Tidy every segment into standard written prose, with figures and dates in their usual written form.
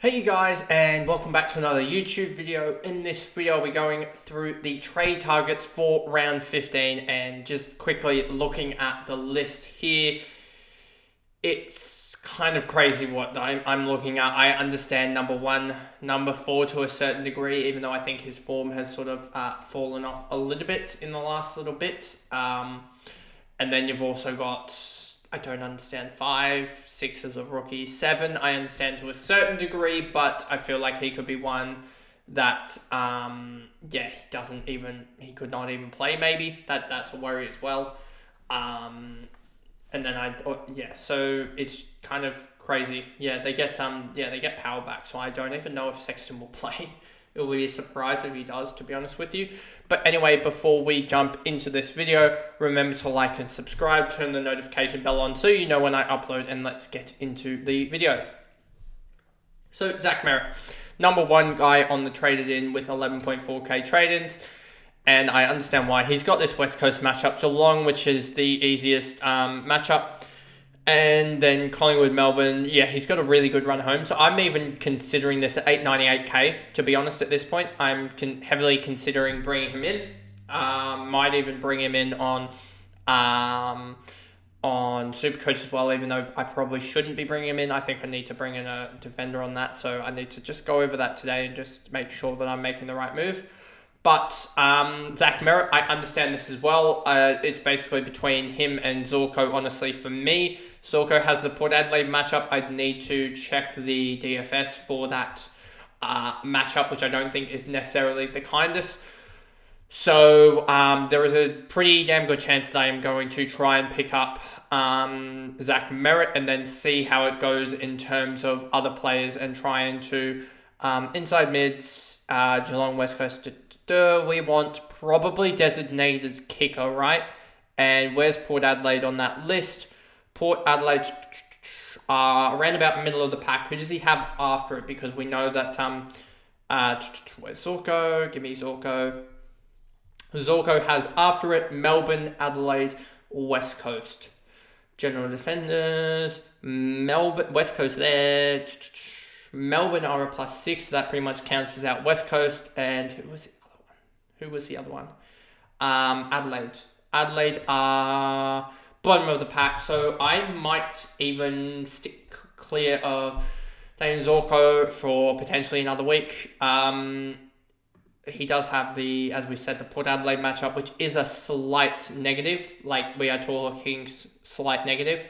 Hey you guys, and welcome back to another YouTube video. In this video we're going through the trade targets for round 15 and just quickly looking at the list here. It's kind of crazy what I'm looking at. I understand number 1, number 4 to a certain degree, even though I think his form has sort of fallen off a little bit in the last little bit. And then you've also got, I don't understand 5, 6 as a rookie, 7 I understand to a certain degree, but I feel like he could be one that he could not even play maybe. That's a worry as well. And then so it's kind of crazy. They get power back, so I don't even know if Sexton will play. It will be a surprise if he does, to be honest with you. But anyway, before we jump into this video, remember to like and subscribe, turn the notification bell on so you know when I upload, and let's get into the video. So, Zach Merritt, number 1 guy on the traded in with 11.4k trade-ins, and I understand why. He's got this West Coast matchup, Geelong, which is the easiest matchup. And then Collingwood, Melbourne, he's got a really good run home. So I'm even considering this at 898k, to be honest, at this point. I'm heavily considering bringing him in. Might even bring him in on Supercoach as well, even though I probably shouldn't be bringing him in. I think I need to bring in a defender on that. So I need to just go over that today and just make sure that I'm making the right move. But Zach Merritt, I understand this as well. It's basically between him and Zorko, honestly, for me. Zorko has the Port Adelaide matchup. I'd need to check the DFS for that matchup, which I don't think is necessarily the kindest. So there is a pretty damn good chance that I am going to try and pick up Zach Merritt and then see how it goes in terms of other players and trying to inside mids, Geelong, West Coast. We want probably designated kicker, right? And where's Port Adelaide on that list? Port Adelaide around about middle of the pack. Who does he have after it? Because we know that where's Zorko? Give me Zorko. Zorko has after it Melbourne, Adelaide, West Coast. General defenders, Melbourne, West Coast there. Melbourne are a +6, so that pretty much counts as out West Coast. And who was the other one? Adelaide. Adelaide are bottom of the pack, so I might even stick clear of Dane Zorko for potentially another week. He does have as we said, the Port Adelaide matchup, which is a slight negative. Like, we are talking slight negative.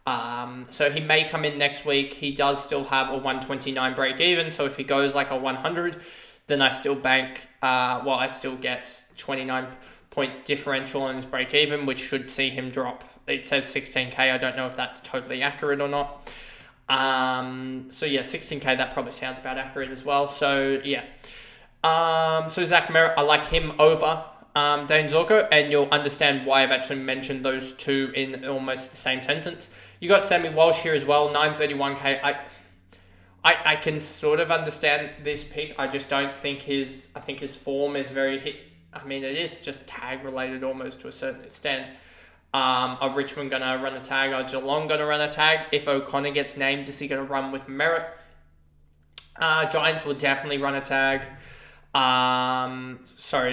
So he may come in next week. He does still have a 129 break even, so if he goes like a 100, then I still bank, I still get 29 point differential on his break even, which should see him drop. It says 16k. I don't know if that's totally accurate or not. 16k, that probably sounds about accurate as well. So so Zach Merritt, I like him over Dane Zorko, and you'll understand why I've actually mentioned those two in almost the same sentence. You got Sammy Walsh here as well, 931k. I can sort of understand this pick. I just don't think his form is very hit. I mean, it is just tag related almost to a certain extent. Are Richmond going to run a tag? Are Geelong going to run a tag? If O'Connor gets named, is he going to run with Merritt? Giants will definitely run a tag.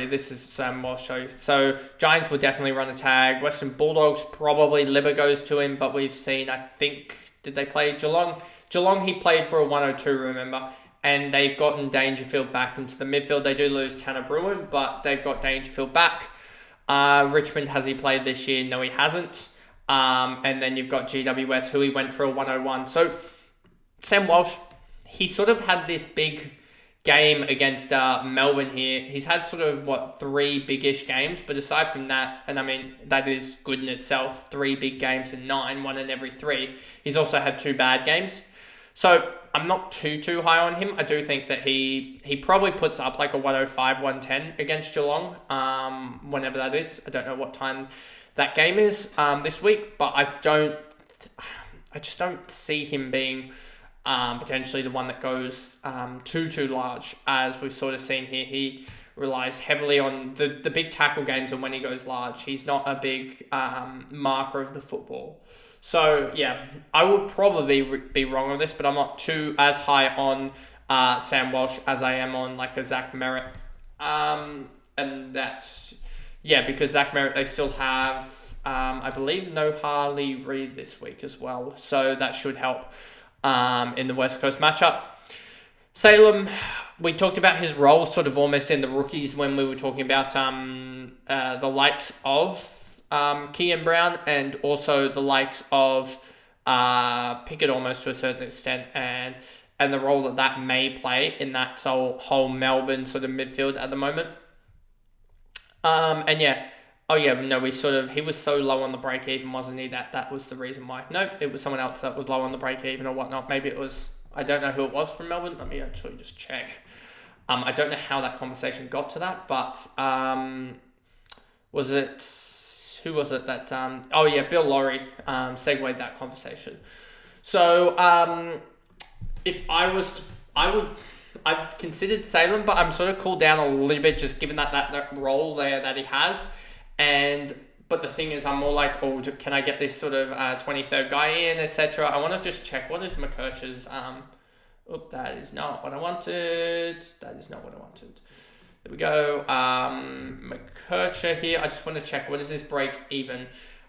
This is Sam Walsh show. So Giants will definitely run a tag. Western Bulldogs, probably Libba goes to him, but we've seen, I think, did they play Geelong? Geelong, he played for a 102, remember? And they've gotten Dangerfield back into the midfield. They do lose Tanner Bruin, but they've got Dangerfield back. Richmond, has he played this year? No, he hasn't. And then you've got GWS, who he went for a 101. So Sam Walsh, he sort of had this big game against Melbourne here. He's had sort of, 3 big-ish games, but aside from that, and I mean, that is good in itself, 3 big games in 9, 1 in every 3. He's also had 2 bad games. So I'm not too high on him. I do think that he probably puts up like a 105, 110 against Geelong, whenever that is. I don't know what time that game is this week, but I just don't see him being potentially the one that goes too large, as we've sort of seen here. He relies heavily on the big tackle games, and when he goes large, he's not a big marker of the football. So, yeah, I would probably be wrong on this, but I'm not too as high on Sam Walsh as I am on like a Zach Merritt. And that's, yeah, because Zach Merritt, they still have, I believe, no Harley Reid this week as well. So that should help in the West Coast matchup. Salem, we talked about his role sort of almost in the rookies when we were talking about the likes of Kean Brown and also the likes of Pickett almost to a certain extent, and the role that may play in that whole Melbourne sort of midfield at the moment. And yeah, oh yeah, no, he was so low on the break even, wasn't he? That was the reason why. No, it was someone else that was low on the break even or whatnot. Maybe it was, I don't know who it was from Melbourne. Let me actually just check. I don't know how that conversation got to that, but who was it that oh yeah, Bill Laurie segued that conversation. So if I've considered Salem, but I'm sort of cooled down a little bit just given that role there that he has. But the thing is, I'm more like, oh, can I get this sort of 23rd guy in, etc. I want to just check what is McKercher's. That is not what I wanted. There we go. McKercher here. I just want to check what is this break even.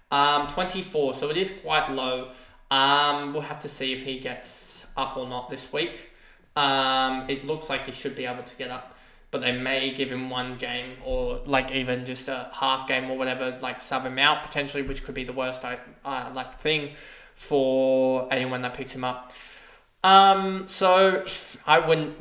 24. So it is quite low. We'll have to see if he gets up or not this week. It looks like he should be able to get up, but they may give him one game or like even just a half game or whatever, like sub him out potentially, which could be the worst thing for anyone that picks him up. So if I wouldn't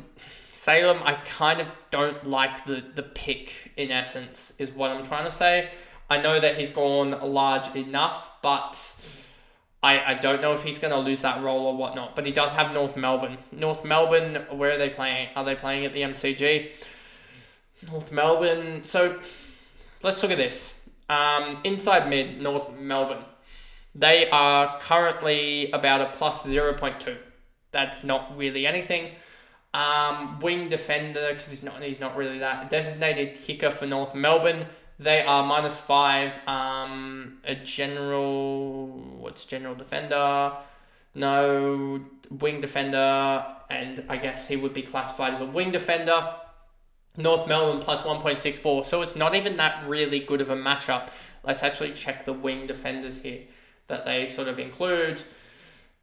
Salem, I kind of don't like the pick in essence is what I'm trying to say. I know that he's gone large enough, but I don't know if he's going to lose that role or whatnot, but he does have North Melbourne. North Melbourne, where are they playing? Are they playing at the MCG? North Melbourne. So let's look at this. Inside mid, North Melbourne. They are currently about a plus 0.2. That's not really anything. Wing defender, because he's not really that. Designated kicker for North Melbourne. They are -5. General defender? No, wing defender, and I guess he would be classified as a wing defender. North Melbourne plus 1.64, so it's not even that really good of a matchup. Let's actually check the wing defenders here that they sort of include.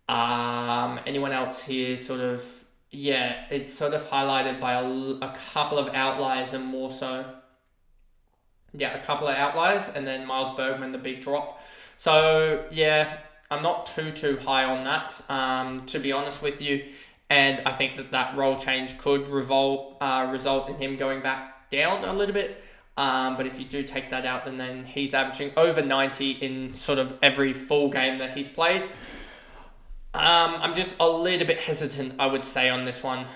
Anyone else here sort of, yeah, it's sort of highlighted by a couple of outliers and more so. Yeah, a couple of outliers, and then Miles Bergman, the big drop. So, yeah, I'm not too high on that, to be honest with you. And I think that role change could result in him going back down a little bit. But if you do take that out, then he's averaging over 90 in sort of every full game that he's played. I'm just a little bit hesitant, I would say, on this one.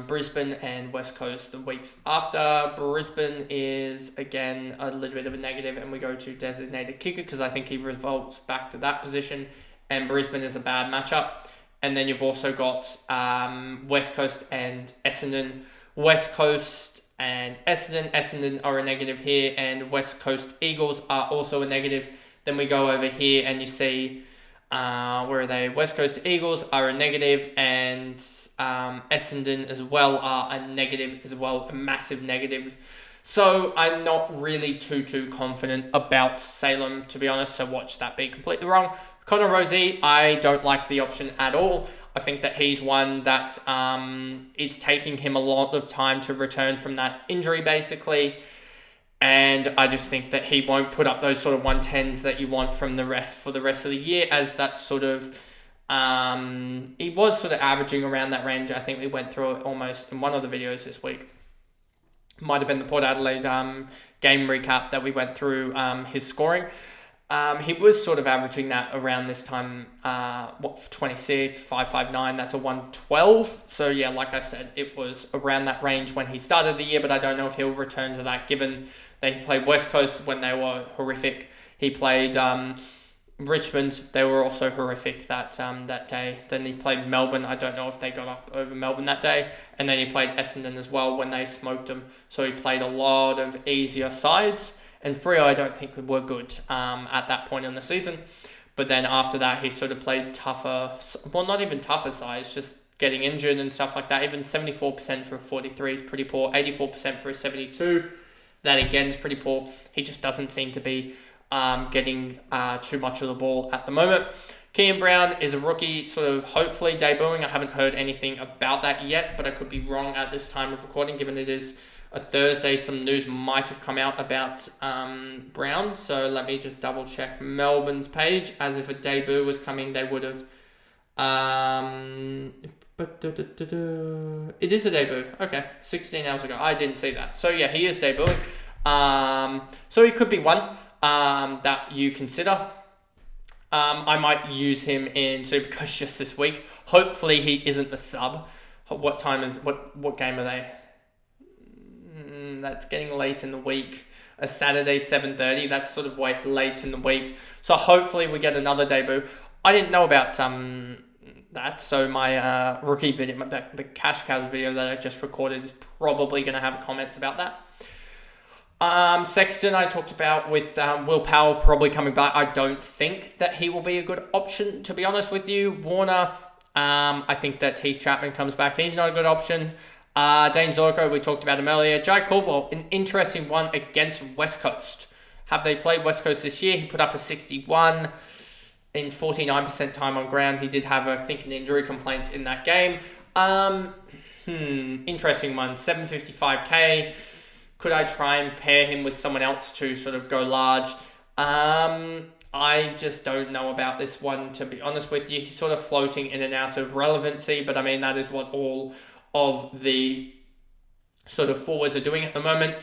Brisbane and West Coast the weeks after. Brisbane is, again, a little bit of a negative, and we go to designated kicker because I think he revolts back to that position, and Brisbane is a bad matchup. And then you've also got West Coast and Essendon. West Coast and Essendon are a negative here, and West Coast Eagles are also a negative. Then we go over here and you see, where are they? West Coast Eagles are a negative, and Essendon as well are a negative as well, a massive negative. So I'm not really too confident about Salem, to be honest, so watch that be completely wrong. Connor Rozee, I don't like the option at all. I think that he's one that it's taking him a lot of time to return from that injury, basically. And I just think that he won't put up those sort of 110s that you want from for the rest of the year, as that sort of... he was sort of averaging around that range. I think we went through it almost in one of the videos this week. Might have been the Port Adelaide game recap that we went through his scoring. He was sort of averaging that around this time, 26, 559, that's a 112. So yeah, like I said, it was around that range when he started the year, but I don't know if he'll return to that, given that he played West Coast when they were horrific. He played Richmond, they were also horrific that day. Then he played Melbourne, I don't know if they got up over Melbourne that day. And then he played Essendon as well when they smoked them. So he played a lot of easier sides. And Freo, I don't think were good at that point in the season. But then after that, he sort of played tougher, well, not even tougher sides, just getting injured and stuff like that. Even 74% for a 43 is pretty poor. 84% for a 72. That again is pretty poor. He just doesn't seem to be getting too much of the ball at the moment. Kean Brown is a rookie, sort of hopefully debuting. I haven't heard anything about that yet, but I could be wrong at this time of recording, given it is a Thursday. Some news might have come out about Brown, so let me just double check Melbourne's page, as if a debut was coming, they would have. It is a debut. Okay, 16 hours ago. I didn't see that. So yeah, he is debuting. So he could be one that you consider. I might use him in Supercoach just this week. Hopefully he isn't the sub. What game are they? That's getting late in the week. A Saturday 7:30. That's sort of late in the week. So hopefully we get another debut. I didn't know about that. So my rookie video, the Cash Cows video that I just recorded, is probably going to have comments about that. Sexton I talked about with Will Powell probably coming back. I don't think that he will be a good option, to be honest with you. Warner, I think that Heath Chapman comes back. He's not a good option. Dane Zorko, we talked about him earlier. Jai Caldwell, an interesting one against West Coast. Have they played West Coast this year? He put up a 61 in 49% time on ground. He did have, I think, an injury complaint in that game. Interesting one. 755k. Could I try and pair him with someone else to sort of go large? I just don't know about this one, to be honest with you. He's sort of floating in and out of relevancy, but I mean, that is what all of the sort of forwards are doing at the moment.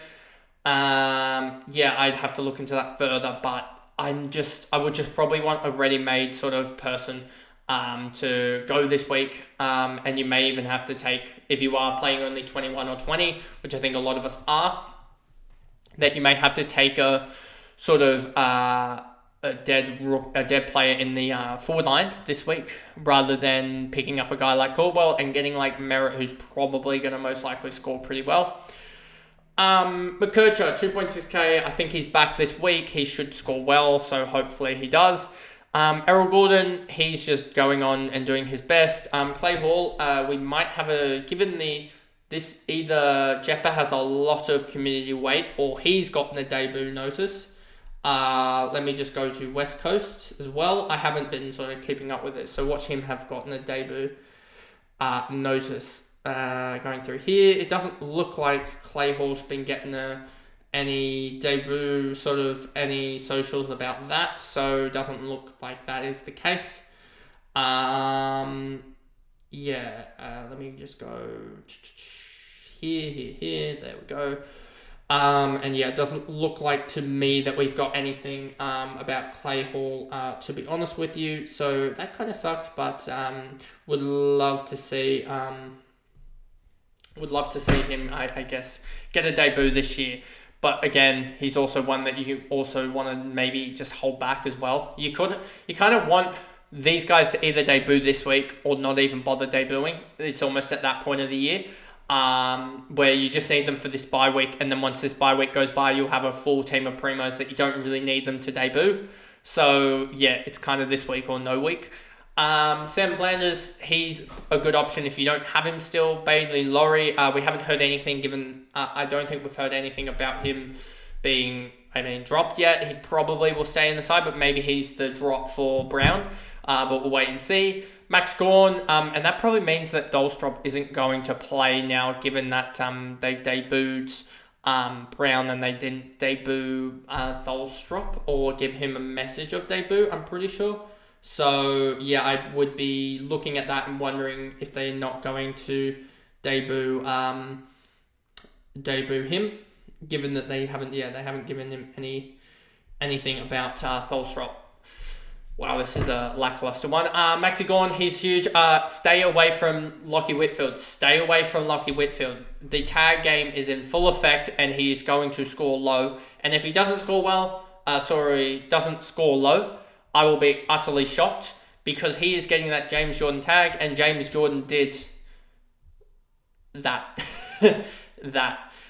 I'd have to look into that further, but I would just probably want a ready-made sort of person to go this week, and you may even have to take, if you are playing only 21 or 20, which I think a lot of us are, that you may have to take a sort of a dead player in the forward line this week, rather than picking up a guy like Caldwell and getting like Merritt, who's probably going to most likely score pretty well. McKercher, 2.6k. I think he's back this week. He should score well, so hopefully he does. Errol Gordon, he's just going on and doing his best. Clay Hall, we might have either Jeppa has a lot of community weight or he's gotten a debut notice. Let me just go to West Coast as well. I haven't been sort of keeping up with it, so watch him have gotten a debut notice. Going through here, it doesn't look like Clay Hall's been getting any debut, sort of any socials about that, so it doesn't look like that is the case. Let me just go here, there we go. It doesn't look like to me that we've got anything about Clay Hall, to be honest with you, so that kind of sucks, but would love to see him, I guess, get a debut this year. But again, he's also one that you also want to maybe just hold back as well. You kind of want these guys to either debut this week or not even bother debuting. It's almost at that point of the year where you just need them for this bye week. And then once this bye week goes by, you'll have a full team of primos that you don't really need them to debut. So yeah, it's kind of this week or no week. Sam Flanders, he's a good option if you don't have him still. Bailey Laurie, we haven't heard anything I don't think we've heard anything about him being, dropped yet. He probably will stay in the side, but maybe he's the drop for Brown, but we'll wait and see. Max Gawn, and that probably means that Dolstrop isn't going to play now, given that they've debuted Brown and they didn't debut Dolstrop or give him a message of debut, I'm pretty sure. So yeah, I would be looking at that and wondering if they're not going to debut him, given that they haven't given him anything about Tholstrop. Wow, this is a lackluster one. Maxi Gawn, he's huge. Stay away from Lockie Whitfield. The tag game is in full effect and he's going to score low. And if he doesn't score low, I will be utterly shocked, because he is getting that James Jordan tag, and James Jordan did that.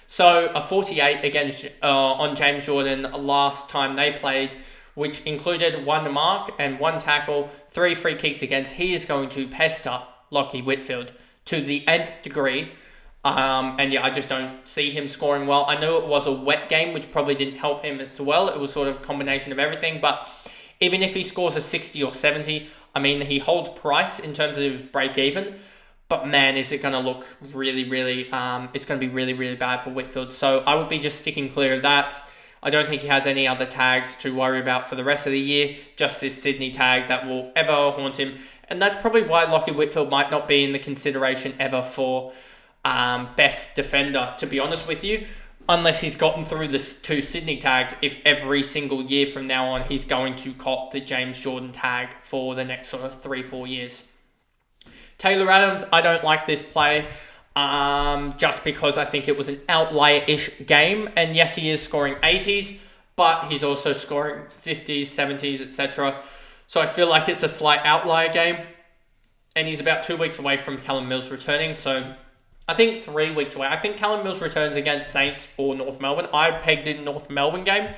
So a 48 against on James Jordan last time they played, which included 1 mark and 1 tackle, 3 free kicks against. He is going to pester Lockie Whitfield to the nth degree. And yeah, I just don't see him scoring well. I know it was a wet game, which probably didn't help him as well. It was sort of a combination of everything. But even if he scores a 60 or 70, I mean, he holds price in terms of break even. But man, is it going to look really, really, it's going to be really, really bad for Whitfield. So I would be just sticking clear of that. I don't think he has any other tags to worry about for the rest of the year. Just this Sydney tag that will ever haunt him. And that's probably why Lockie Whitfield might not be in the consideration ever for best defender, to be honest with you, unless he's gotten through the 2 Sydney tags. If every single year from now on he's going to cop the James Jordan tag for the next sort of 3-4 years. Taylor Adams, I don't like this play just because I think it was an outlier-ish game, and yes, he is scoring 80s, but he's also scoring 50s, 70s, etc. So I feel like it's a slight outlier game, and he's about 2 weeks away from Callum Mills returning, so I think 3 weeks away. I think Callum Mills returns against Saints or North Melbourne. I pegged in North Melbourne game.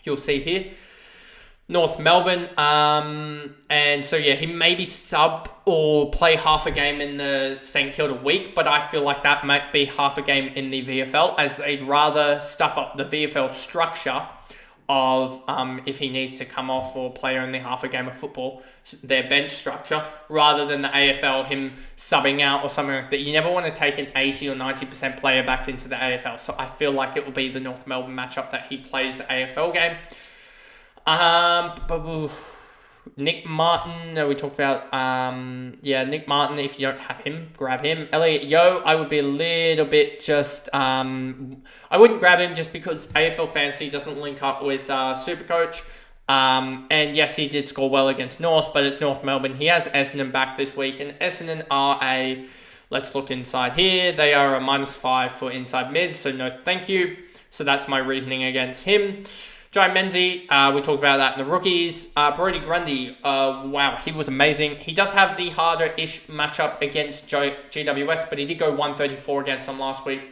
You'll see here. North Melbourne. And so, yeah, he maybe sub or play half a game in the St Kilda week, but I feel like that might be half a game in the VFL, as they'd rather stuff up the VFL structure of if he needs to come off or play only half a game of football, their bench structure, rather than the AFL, him subbing out or something like that. You never want to take an 80 or 90% player back into the AFL. So I feel like it will be the North Melbourne matchup that he plays the AFL game. Nick Martin, we talked about, Nick Martin, if you don't have him, grab him. Elliot Yeo, I would be a little bit just, I wouldn't grab him just because AFL Fantasy doesn't link up with Supercoach. And yes, he did score well against North, but it's North Melbourne. He has Essendon back this week, and Essendon are let's look inside here, they are a -5 for inside mid, so no thank you. So that's my reasoning against him. Jai Menzie, we talked about that in the rookies. Brody Grundy, wow, he was amazing. He does have the harder-ish matchup against GWS, but he did go 134 against them last week.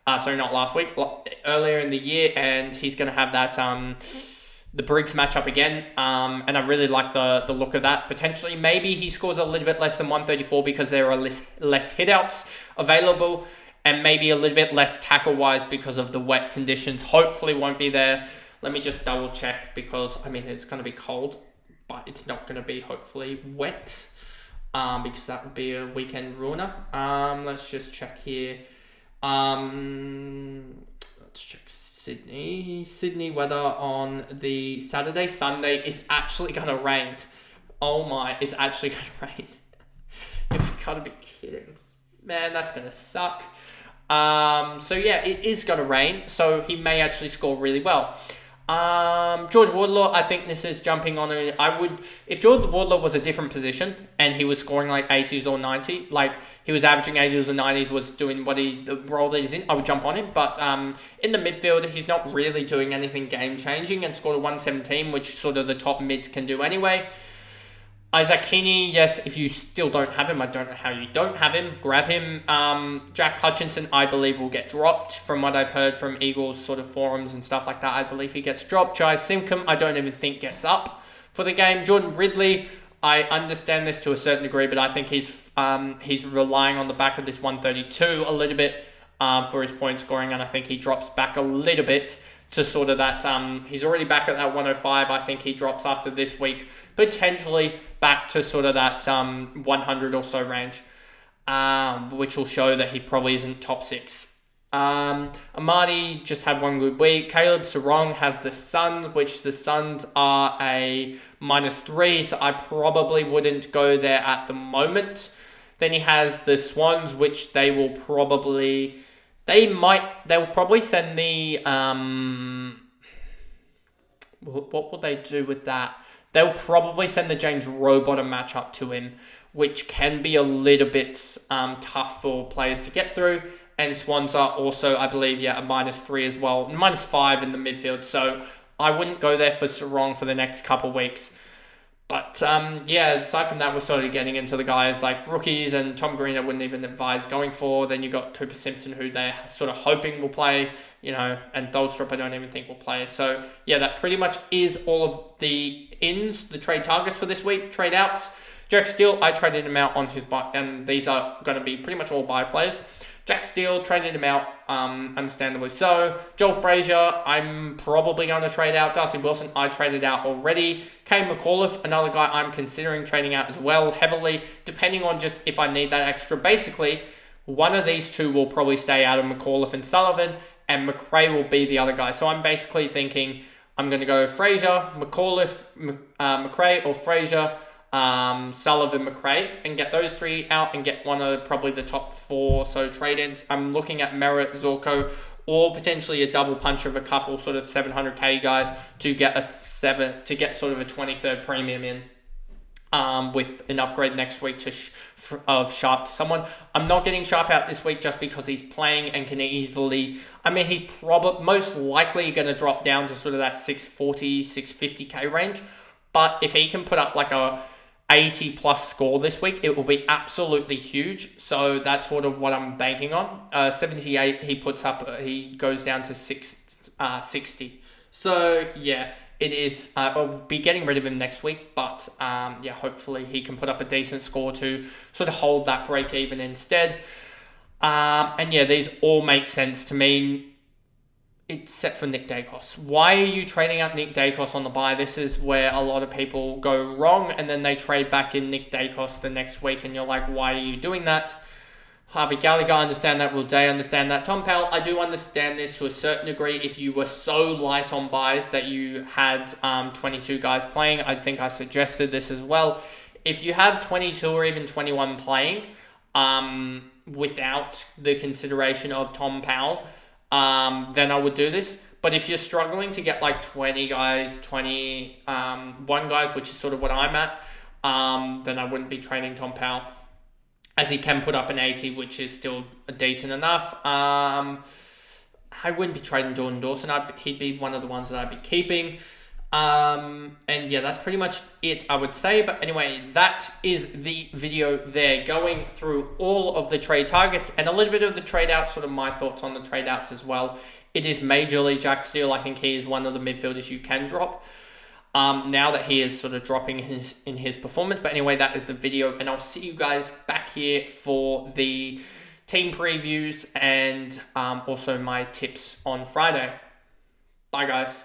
Earlier in the year, and he's going to have that the Briggs matchup again. And I really like the look of that. Potentially, maybe he scores a little bit less than 134 because there are less hitouts available, and maybe a little bit less tackle-wise because of the wet conditions. Hopefully won't be there. Let me just double check because, I mean, it's going to be cold, but it's not going to be, hopefully, wet because that would be a weekend ruiner. Let's just check here. Let's check Sydney. Sydney weather on the Saturday. Sunday is actually going to rain. Oh my, it's actually going to rain. You've got to be kidding. Man, that's going to suck. So yeah, it is going to rain, so he may actually score really well. George Wardlaw, I think this is jumping on it. If George Wardlaw was a different position and he was scoring like 80s or 90, like he was averaging 80s or 90s, was doing the role that he's in, I would jump on him. But in the midfield, he's not really doing anything game changing, and scored a 117, which sort of the top mids can do anyway. Isaac Heaney, yes, if you still don't have him, I don't know how you don't have him, grab him. Jack Hutchinson, I believe, will get dropped. From what I've heard from Eagles sort of forums and stuff like that, I believe he gets dropped. Jai Simcombe, I don't even think gets up for the game. Jordan Ridley, I understand this to a certain degree, but I think he's relying on the back of this 132 a little bit for his point scoring, and I think he drops back a little bit to sort of that, he's already back at that 105. I think he drops after this week, potentially back to sort of that 100 or so range, which will show that he probably isn't top 6. Amadi just had one good week. Caleb Sarong has the Suns, which the Suns are a -3, so I probably wouldn't go there at the moment. Then he has the Swans, which they'll probably send the, what will they do with that? They'll probably send the James Rowbottom matchup to him, which can be a little bit tough for players to get through. And Swans are also, I believe, a -3 as well, -5 in the midfield. So I wouldn't go there for Sarong for the next couple weeks. But aside from that, we're sort of getting into the guys like rookies, and Tom Green I wouldn't even advise going for. Then you got Cooper Simpson, who they're sort of hoping will play, and Dolstrop I don't even think will play. So yeah, that pretty much is all of the ins, the trade targets for this week, trade outs. Jack Steele, I traded him out on his buy, and these are going to be pretty much all buy plays. Jack Steele, traded him out, understandably so. Joel Frazier, I'm probably going to trade out. Darcy Wilson, I traded out already. Kane McAuliffe, another guy I'm considering trading out as well, heavily, depending on just if I need that extra. Basically, one of these two will probably stay out of McAuliffe and Sullivan, and McRae will be the other guy. So I'm basically thinking I'm going to go Frazier, McAuliffe, McRae, or Frazier, Sullivan, McRae, and get those three out and get one of probably the top 4 so trade-ins. I'm looking at Merritt, Zorko, or potentially a double punch of a couple sort of 700k guys to get sort of a 23rd premium in. With an upgrade next week of Sharp to someone. I'm not getting Sharp out this week just because he's playing and can easily... I mean, he's probably most likely going to drop down to sort of that 640, 650k range. But if he can put up like a 80 plus score this week, it will be absolutely huge. So that's sort of what I'm banking on. 78 he puts up, he goes down to 60. So yeah, it is. I'll be getting rid of him next week, but yeah, hopefully he can put up a decent score to sort of hold that break even instead. And yeah, these all make sense to me, except for Nick Dacos. Why are you trading out Nick Dacos on the buy? This is where a lot of people go wrong, and then they trade back in Nick Dacos the next week, and you're like, why are you doing that? Harvey Gallagher, I understand that. Will Day understand that? Tom Powell, I do understand this to a certain degree. If you were so light on buys that you had 22 guys playing, I think I suggested this as well. If you have 22 or even 21 playing without the consideration of Tom Powell, then I would do this. But if you're struggling to get like 20 guys, 21 guys, which is sort of what I'm at, then I wouldn't be trading Tom Powell, as he can put up an 80, which is still decent enough. I wouldn't be trading Jordan Dawson. He'd be one of the ones that I'd be keeping. And yeah, that's pretty much it, I would say. But anyway, that is the video there, going through all of the trade targets and a little bit of the trade outs, sort of my thoughts on the trade outs as well. It is majorly Jack Steele. I think he is one of the midfielders you can drop. Now that he is sort of dropping in his performance. But anyway, that is the video, and I'll see you guys back here for the team previews and also my tips on Friday. Bye, guys.